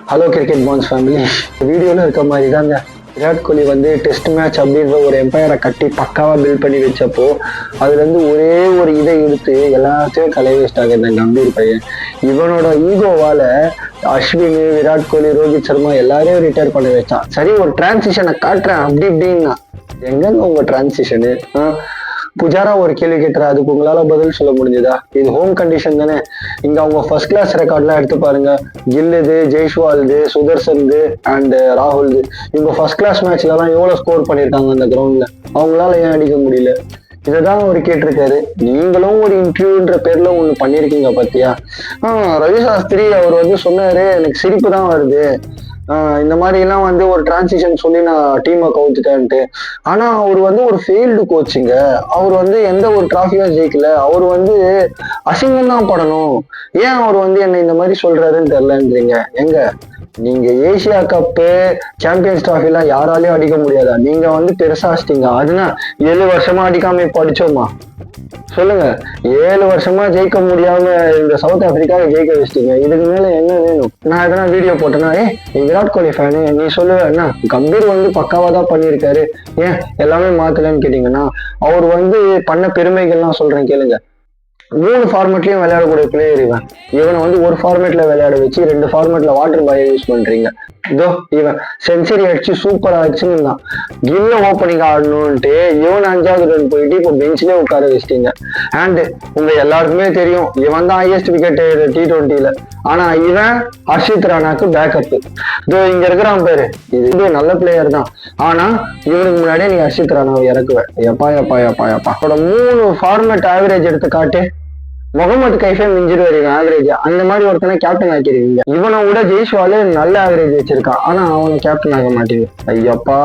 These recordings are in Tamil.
Hello cricket பான்ஸ் family. வீடியோவில் இருக்க மாதிரி தாங்க விராட் கோலி வந்து டெஸ்ட் மேட்ச் அப்படின்ற ஒரு எம்பையரை கட்டி பக்காவாக பில்ட் பண்ணி வச்சப்போ அதுலேருந்து ஒரே ஒரு இதை எடுத்து எல்லாத்தையும் கலைய வச்சிட்டாங்க இந்த கம்பீர் பையன். இவனோட ஈகோவால் அஸ்வின், விராட் கோலி, ரோஹித் சர்மா எல்லாரையும் ரிட்டையர் பண்ண வச்சான். சரி, ஒரு டிரான்சிஷனை காட்டுறேன் அப்படி இப்படின்னா எங்கங்க உங்க டிரான்சிஷனு? புஜாரா ஒரு கேள்வி கேட்டுறா, அதுக்கு உங்களால பதில் சொல்ல முடிஞ்சதா? இது ஹோம் கண்டிஷன் தானே. இங்க அவங்க ஃபர்ஸ்ட் கிளாஸ் ரெக்கார்ட்லாம் எடுத்து பாருங்க. கில்லுது, ஜெய்ஸ்வால்து, சுதர்சன்து அண்ட் ராகுல்து, இவங்க ஃபர்ஸ்ட் கிளாஸ் மேட்ச்லாம் எவ்வளவு ஸ்கோர் பண்ணியிருக்காங்க அந்த கிரவுண்ட்ல. அவங்களால ஏன் அடிக்க முடியல? இதைதான் அவர் கேட்டிருக்காரு. நீங்களும் ஒரு இன்டர்வியூன்ற பேர்ல ஒண்ணு பண்ணிருக்கீங்க பாத்தியா? ரவி சாஸ்திரி அவர் வந்து சொன்னாரு, எனக்கு சிரிப்பு தான் வருது. இந்த மாதிரி எல்லாம் வந்து ஒரு டிரான்சிஷன் சொல்லி நான் டீமை கவுத்துட்டேன்ட்டு. ஆனா அவர் வந்து ஒரு ஃபெயில்டு கோச்சுங்க. அவர் வந்து எந்த ஒரு டிராஃபியும் ஜெயிக்கல. அவர் வந்து அசிங்கம் தான் படணும். ஏன் அவர் வந்து என்ன இந்த மாதிரி சொல்றாருன்னு தெரியலன்றீங்க. எங்க நீங்க ஏசியா கப்பு, சாம்பியன்ஸ் டிராஃபி எல்லாம் யாராலையும் அடிக்க முடியாதா? நீங்க வந்து பெருசா அடிச்சிட்டீங்க. அதுனா 7 வருஷமா அடிக்காம இப்ப அடிச்சோமா? சொல்லுங்க. 7 வருஷமா ஜெயிக்க முடியாம இந்த சவுத் ஆப்பிரிக்காவை ஜெயிக்க வச்சிட்டீங்க. இதுக்கு மேல என்ன வேணும்? நான் எதனா வீடியோ போட்டேன்னா நீ விராட் கோலி ஃபேனு, நீ சொல்லுவேன்னா கம்பீர் வந்து பக்காவா தான் பண்ணியிருக்காரு, ஏன் எல்லாமே மாத்தலன்னு கேட்டீங்கன்னா, அவர் வந்து பண்ண பெருமைகள்லாம் சொல்றேன் கேளுங்க. 3 ஃபார்மேட்லயும் விளையாடக்கூடிய பிளேயர் இவன். இவனை வந்து ஒரு ஃபார்மேட்ல விளையாட வச்சு 2 ஃபார்மேட்ல வாட்டர் பாயை யூஸ் பண்றீங்க. இதோ இவன் செஞ்சுரி அடிச்சு சூப்பர் ஆச்சுன்னு தான் கில்ல ஓப்பனிங் ஆடணும்ட்டு இவன் 5வது ரன் போயிட்டு இப்போ பெஞ்சிலே உட்கார வச்சிட்டீங்க. அண்ட் உங்க எல்லாருக்குமே தெரியும், இவன் தான் ஹையஸ்ட் விக்கெட் T20ல. ஆனா இவன் ஹர்ஷித் ராணாக்கு பேக்கப். இதோ இங்க இருக்கிறான் பேரு, இது நல்ல பிளேயர் தான். ஆனா இவனுக்கு முன்னாடியே நீ ஹர்ஷித் ராணாவை இறக்குவேன். எப்பா எப்பா எப்பா எப்பா. 3 ஃபார்மேட் ஆவரேஜ் எடுத்து காட்டு. முகமது கைஃபே மிஞ்சிருவாரு ஆவரேஜ். அந்த மாதிரி ஒருத்தனை கேப்டன் ஆக்கிருக்கீங்க. இவனை விட ஜெய்ஸ்வால் நல்ல ஆவரேஜ் வச்சிருக்கான். ஆனா அவனை கேப்டன் ஆக மாட்டேங்குது. ஐயப்பா,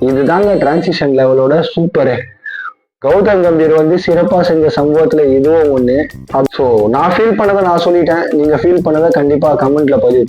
இதுதாங்க டிரான்சிஷன் லெவலோட சூப்பரு. கௌதம் கம்பீர் வந்து சிறப்பா செஞ்ச சம்பவத்துல இதுவும் ஒண்ணு. ஸோ நான் ஃபீல் பண்ணதை நான் சொல்லிட்டேன். நீங்க ஃபீல் பண்ணதை கண்டிப்பா கமெண்ட்ல பதிவு